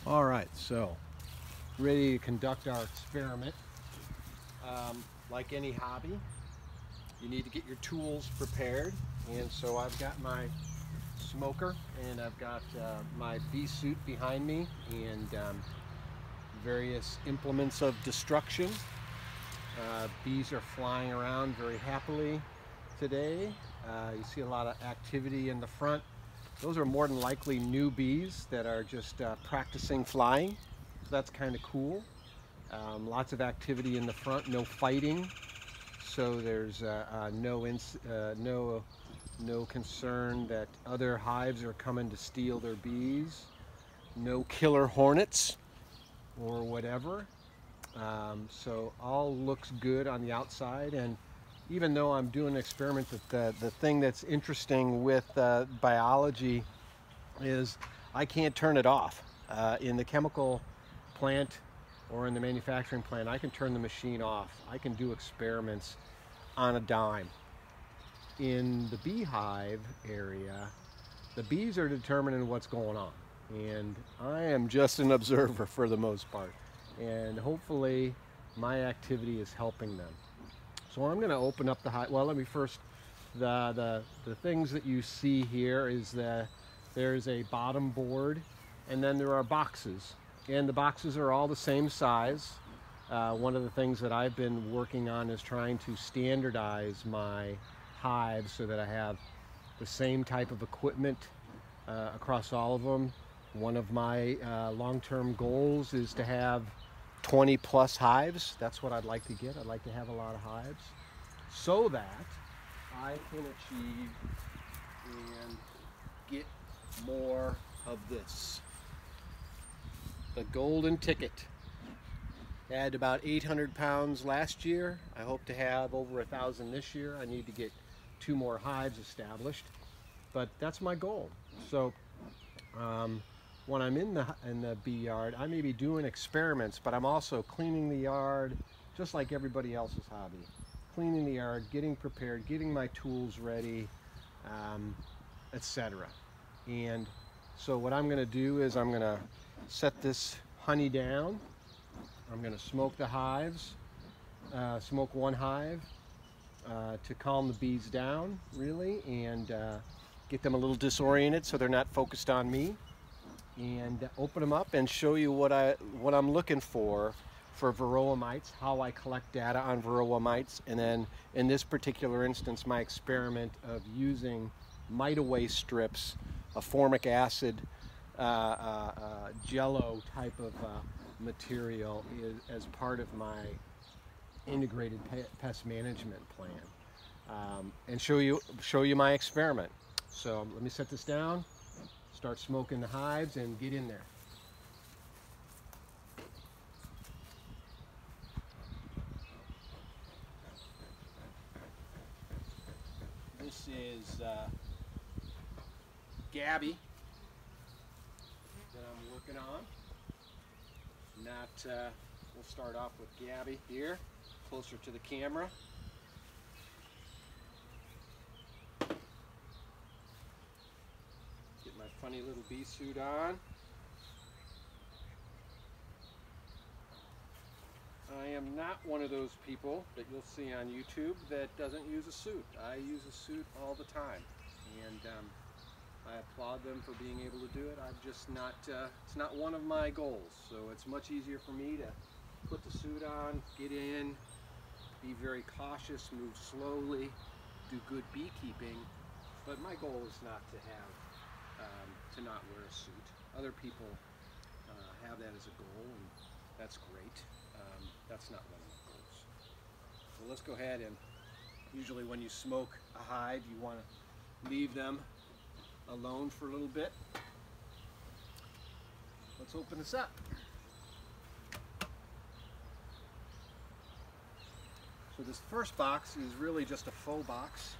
All right, so ready to conduct our experiment. Like any hobby, you need to get your tools prepared. And so I've got my smoker and I've got my bee suit behind me and various implements of destruction. Bees are flying around very happily today. You see a lot of activity in the front. Those are more than likely new bees that are just practicing flying. So that's kind of cool. Lots of activity in the front, no fighting. So there's no concern that other hives are coming to steal their bees. No killer hornets or whatever. So all looks good on the outside, and even though I'm doing an experiment, that the thing that's interesting with biology is I can't turn it off. In the chemical plant or in the manufacturing plant, I can turn the machine off. I can do experiments on a dime. In the beehive area, the bees are determining what's going on, and I am just an observer for the most part, and hopefully my activity is helping them. So I'm going to open up the hive. Well, let me first, the things that you see here is that there's a bottom board, and then there are boxes, and the boxes are all the same size. One of the things that I've been working on is trying to standardize my hives so that I have the same type of equipment across all of them. One of my long-term goals is to have 20 plus hives. That's what I'd like to get. I'd like to have a lot of hives so that I can achieve and get more of this. The golden ticket. Had about 800 pounds last year. I hope to have over 1,000 this year. I need to get 2 more hives established, but that's my goal. So when I'm in the bee yard, I may be doing experiments, but I'm also cleaning the yard just like everybody else's hobby. Cleaning the yard, getting prepared, getting my tools ready, etc. And so what I'm going to do is I'm going to set this honey down. I'm going to smoke the hives, smoke one hive to calm the bees down, really, and get them a little disoriented so they're not focused on me, and open them up and show you what I'm looking for varroa mites, how I collect data on varroa mites, and then in this particular instance, my experiment of using mite away strips, a formic acid jello type of material is as part of my integrated pest management plan, and show you my experiment. So let me set this down, start smoking the hives, and get in there. This is Gabby that I'm working on. We'll start off with Gabby here, closer to the camera. Get my funny little bee suit on. I am not one of those people that you'll see on YouTube that doesn't use a suit. I use a suit all the time, and I applaud them for being able to do it. I've just not, it's not one of my goals, so it's much easier for me to put the suit on, get in, be very cautious, move slowly, do good beekeeping, but my goal is not to have, to not wear a suit. Other people have that as a goal, and that's great. That's not one of my goals. So let's go ahead, and usually when you smoke a hive, you want to leave them alone for a little bit. Let's open this up. So this first box is really just a faux box.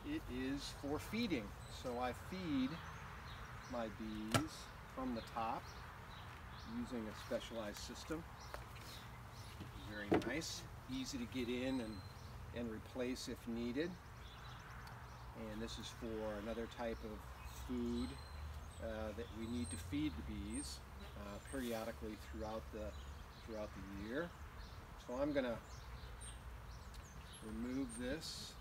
It is for feeding. So I feed my bees from the top using a specialized system. Very nice, easy to get in and replace if needed. And this is for another type of food that we need to feed the bees. periodically throughout the year. So I'm going to remove this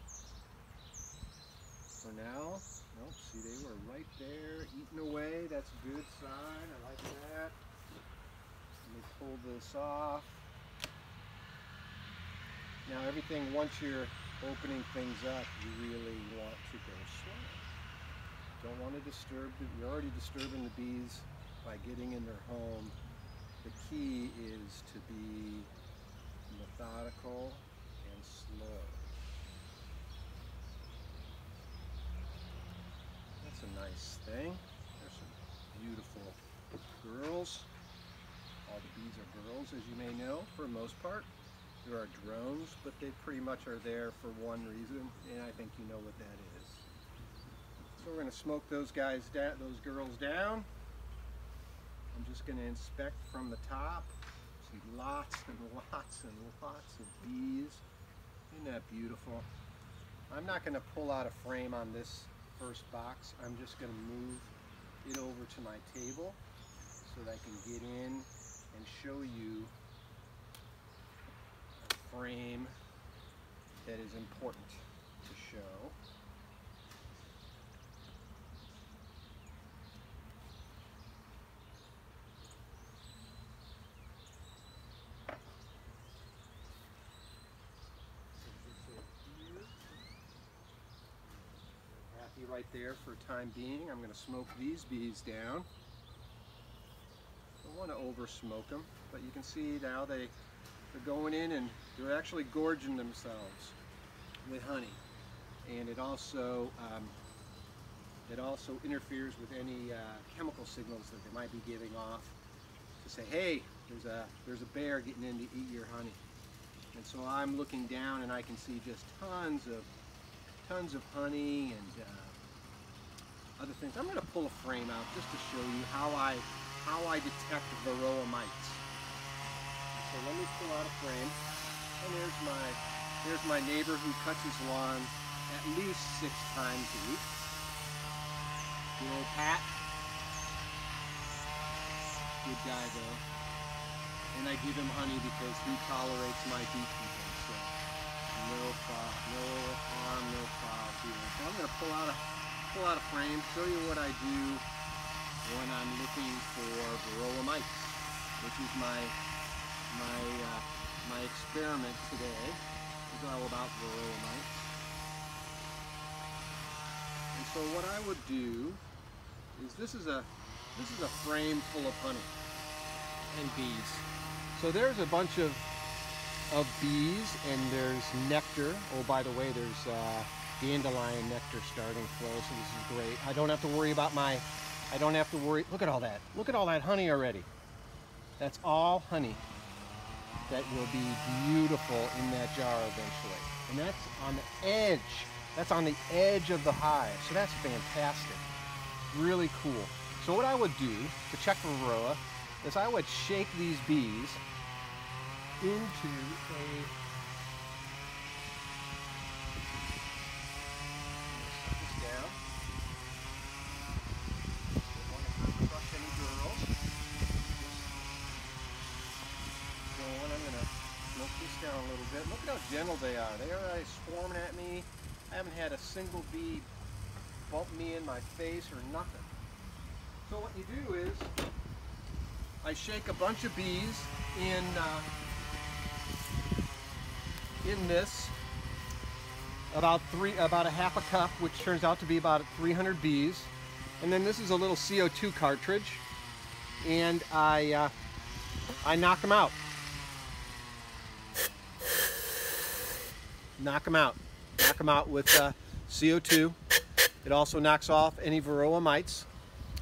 for now. Nope, see, they were right there eating away. That's a good sign. I like that. Let me pull this off. Now everything, once you're opening things up, you really want to go slow. Don't want to disturb you're already disturbing the bees by getting in their home. The key is to be methodical and slow. That's a nice thing. There's some beautiful girls. All the bees are girls, as you may know, for the most part. There are drones, but they pretty much are there for one reason, and I think you know what that is. So we're going to smoke those girls down. I'm just going to inspect from the top. See lots and lots and lots of bees. Isn't that beautiful? I'm not going to pull out a frame on this first box. I'm just going to move it over to my table so that I can get in and show you a frame that is important to show. Right there for time being. I'm going to smoke these bees down. Don't want to over smoke them, but you can see now they're going in and they're actually gorging themselves with honey, and it also interferes with any chemical signals that they might be giving off to say, hey, there's a bear getting in to eat your honey. And so I'm looking down and I can see just tons of honey and other things. I'm going to pull a frame out just to show you how I detect varroa mites. So let me pull out a frame, and there's my neighbor who cuts his lawn at least 6 times a week. Good old Pat. Good guy though. And I give him honey because he tolerates my beekeeping. So no harm, no foul here. So I'm going to pull out a frame, show you what I do when I'm looking for varroa mites, which is my experiment today. Is all about varroa mites. And so what I would do is this is a frame full of honey and bees. So there's a bunch of bees, and there's nectar. Oh, by the way, there's dandelion nectar starting flow, so this is great. I don't have to worry about look at all that. Look at all that honey already. That's all honey that will be beautiful in that jar eventually. And that's on the edge. That's on the edge of the hive. So that's fantastic. Really cool. So what I would do to check for varroa is I would shake these bees into a down a little bit. Look at how gentle they are. They are already swarming at me. I haven't had a single bee bump me in my face or nothing. So what you do is I shake a bunch of bees in this, about a half a cup, which turns out to be about 300 bees. And then this is a little CO2 cartridge, and I knock them out. Knock them out with CO2. It also knocks off any varroa mites.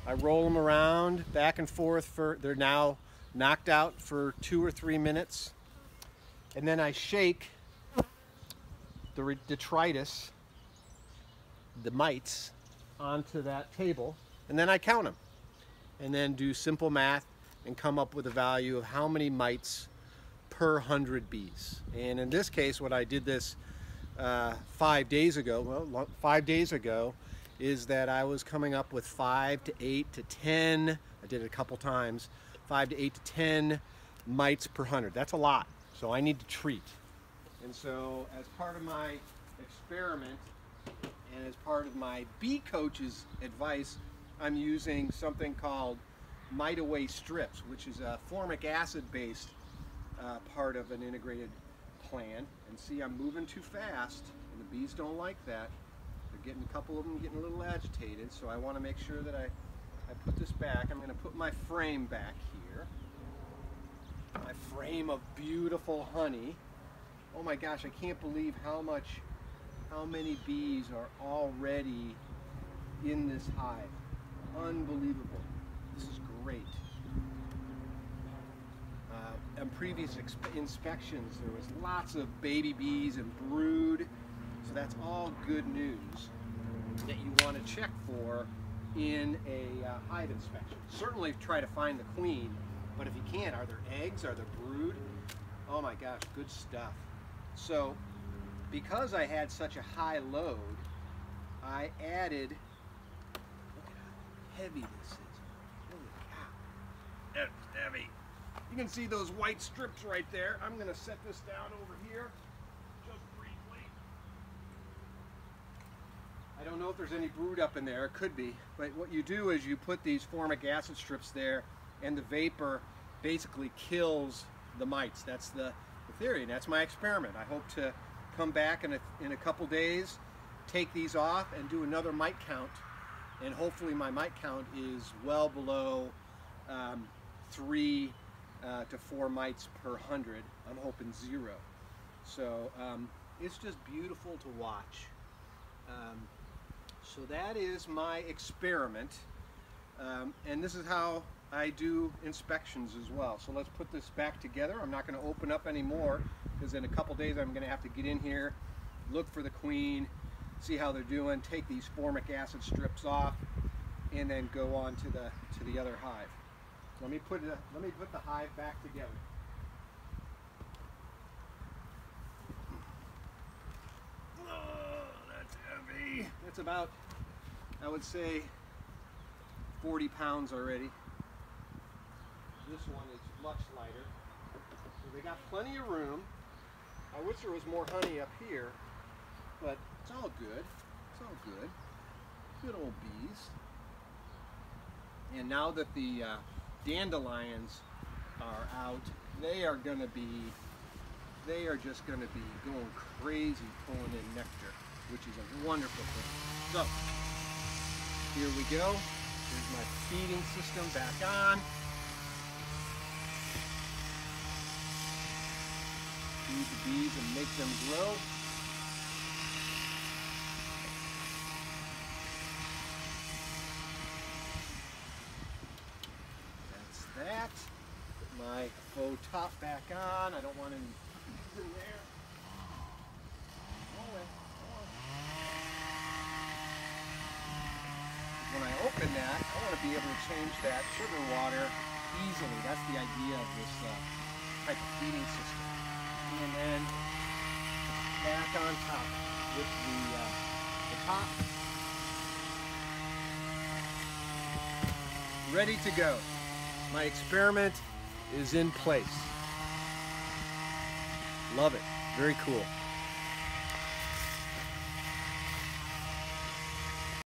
I roll them around back and forth they're now knocked out for 2 or 3 minutes. And then I shake the detritus, the mites, onto that table, and then I count them. And then do simple math and come up with a value of how many mites per 100 bees. And in this case, what I did this 5 days ago, is that I was coming up with 5 to 8 to 10, I did it a couple times, 5 to 8 to 10 mites per 100. That's a lot, so I need to treat. And so as part of my experiment and as part of my bee coach's advice, I'm using something called mite away strips, which is a formic acid based part of an integrated plan. And see, I'm moving too fast and the bees don't like that. They're getting, a couple of them getting a little agitated, so I want to make sure that I put this back. I'm going to put my frame back here. My frame of beautiful honey. Oh my gosh, I can't believe how many bees are already in this hive. Unbelievable. This is great. On previous inspections, there was lots of baby bees and brood, so that's all good news that you want to check for in a hive inspection. Certainly try to find the queen, but if you can't, are there eggs? Are there brood? Oh my gosh, good stuff. So, because I had such a high load, I added, look at how heavy this is. Holy cow. That's heavy. You can see those white strips right there. I'm going to set this down over here just briefly. I don't know if there's any brood up in there. It could be. But what you do is you put these formic acid strips there, and the vapor basically kills the mites. That's the theory, and that's my experiment. I hope to come back in a couple days, take these off, and do another mite count. And hopefully my mite count is well below 3 to 4 mites per 100. I'm hoping 0. So it's just beautiful to watch. So that is my experiment, and this is how I do inspections as well. So let's put this back together. I'm not going to open up anymore because in a couple days I'm going to have to get in here, look for the queen, see how they're doing, take these formic acid strips off, and then go on to the other hive. Let me put the hive back together. Oh, that's heavy. That's about, I would say, 40 pounds already. This one is much lighter. So they got plenty of room. I wish there was more honey up here, but it's all good. It's all good. Good old bees. And now that the dandelions are out, they are just going to be going crazy pulling in nectar, which is a wonderful thing. So, here we go. Here's my feeding system back on. Feed the bees and make them grow. That's that. Put my faux top back on. I don't want any bees in there. When I open that, I want to be able to change that sugar water easily. That's the idea of this type of feeding system. And then back on top with the top ready to go. My experiment is in place. Love it. Very cool.